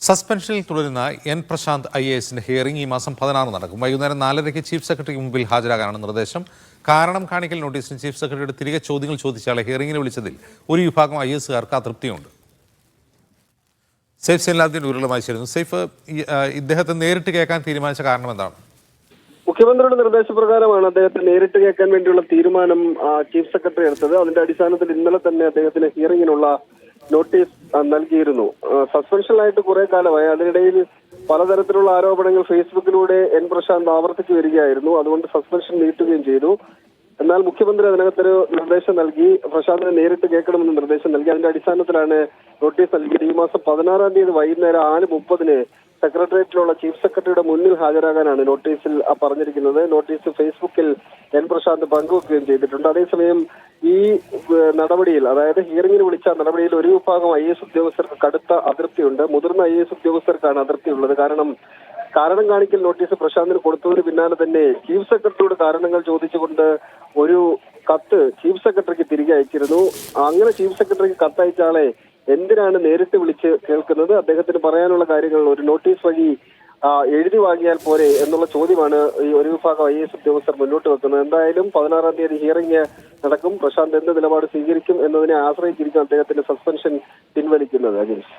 സസ്പെൻഷനിൽ തുടരുന്ന N Prashant IASന്റെ hearing ഈ മാസം 16 നടക്കും. വൈകുന്നേരം 4:30 ചീഫ് സെക്രട്ടറിക്ക് മുമ്പിൽ ഹാജരാകാനാണ് നിർദ്ദേശം. കാരണം കാണിക്കൽ നോട്ടീസിന് ചീഫ് സെക്രട്ടറിയുടെ തിരികെ ചോദ്യങ്ങൾ ചോദിച്ചയാളെ ഹിയറിംഗിന് വിളിച്ചതിൽ ഒരു വിഭാഗം IASകാർക്ക് അതൃപ്തിയുണ്ട്. സെയ്ഫ് സൈനുലാബ്ദീൻ ഉരുളമായി ചേരുന്നു. സെയ്ഫ്, ഇദ്ദേഹത്തെ നേരിട്ട് കേൾക്കാൻ തീരുമാനിച്ച കാരണം എന്താണ്? മുഖ്യമന്ത്രിയുടെ നിർദ്ദേശപ്രകാരമാണ് അദ്ദേഹത്തെ നേരിട്ട് കേൾക്കാൻ വേണ്ടിയുള്ള തീരുമാനം ചീഫ് സെക്രട്ടറി എടുത്തത്. അതിന്റെ അടിസ്ഥാനത്തിൽ ഇന്നലെ തന്നെ അദ്ദേഹത്തിന് ഹിയറിംഗിനുള്ള നോട്ടീസ് നൽകിയിരുന്നു. സസ്പെൻഷനിലായിട്ട് കുറെ കാലമായി. അതിനിടയിൽ പലതരത്തിലുള്ള ആരോപണങ്ങൾ ഫേസ്ബുക്കിലൂടെ എൻ പ്രശാന്ത് ആവർത്തിച്ചു വരികയായിരുന്നു. അതുകൊണ്ട് സസ്പെൻഷൻ നീട്ടുകയും ചെയ്തു. എന്നാൽ മുഖ്യമന്ത്രി അതിനകത്തൊരു നിർദ്ദേശം നൽകി, പ്രശാന്തിനെ നേരിട്ട് കേൾക്കണമെന്ന് നിർദ്ദേശം നൽകി. അതിന്റെ അടിസ്ഥാനത്തിലാണ് നോട്ടീസ് നൽകിയത്. ഈ മാസം 16-ാം തീയതി വൈകുന്നേരം 6:30 സെക്രട്ടേറിയറ്റിലുള്ള ചീഫ് സെക്രട്ടറിയുടെ മുന്നിൽ ഹാജരാകാനാണ് നോട്ടീസിൽ പറഞ്ഞിരിക്കുന്നത്. നോട്ടീസ് ഫേസ്ബുക്കിൽ എൻ പ്രശാന്ത് പങ്കുവെക്കുകയും ചെയ്തിട്ടുണ്ട്. അതേസമയം ഈ നടപടിയിൽ, അതായത് ഹിയറിംഗിന് വിളിച്ച നടപടിയിൽ ഒരു വിഭാഗം IAS ഉദ്യോഗസ്ഥർക്ക് കടുത്ത അതൃപ്തിയുണ്ട്. മുതിർന്ന IAS ഉദ്യോഗസ്ഥർക്കാണ് അതൃപ്തിയുള്ളത്. കാരണം കാണിക്കൽ നോട്ടീസ് പ്രശാന്തിന് കൊടുത്തതിന് പിന്നാലെ തന്നെ ചീഫ് സെക്രട്ടറിയോട് കാരണങ്ങൾ ചോദിച്ചുകൊണ്ട് ഒരു കത്ത് ചീഫ് സെക്രട്ടറിക്ക് തിരികെ അയച്ചിരുന്നു. അങ്ങനെ ചീഫ് സെക്രട്ടറിക്ക് കത്തയച്ച ആളെ എന്തിനാണ് നേരിട്ട് വിളിച്ച് കേൾക്കുന്നത്? അദ്ദേഹത്തിന് പറയാനുള്ള കാര്യങ്ങൾ ഒരു നോട്ടീസ് വഴി എഴുതി വാങ്ങിയാൽ പോരെ എന്നുള്ള ചോദ്യമാണ് ഈ ഒരു വിഭാഗം IAS ഉദ്യോഗസ്ഥർ മുന്നോട്ട് വെക്കുന്നത്. എന്തായാലും 16-ാം തീയതി ഹിയറിംഗ് നടക്കും. പ്രശാന്ത് എന്ത് നിലപാട് സ്വീകരിക്കും എന്നതിനെ ആശ്രയിച്ചിരിക്കും അദ്ദേഹത്തിന്റെ സസ്പെൻഷൻ പിൻവലിക്കുന്നത്. അജീഷ്.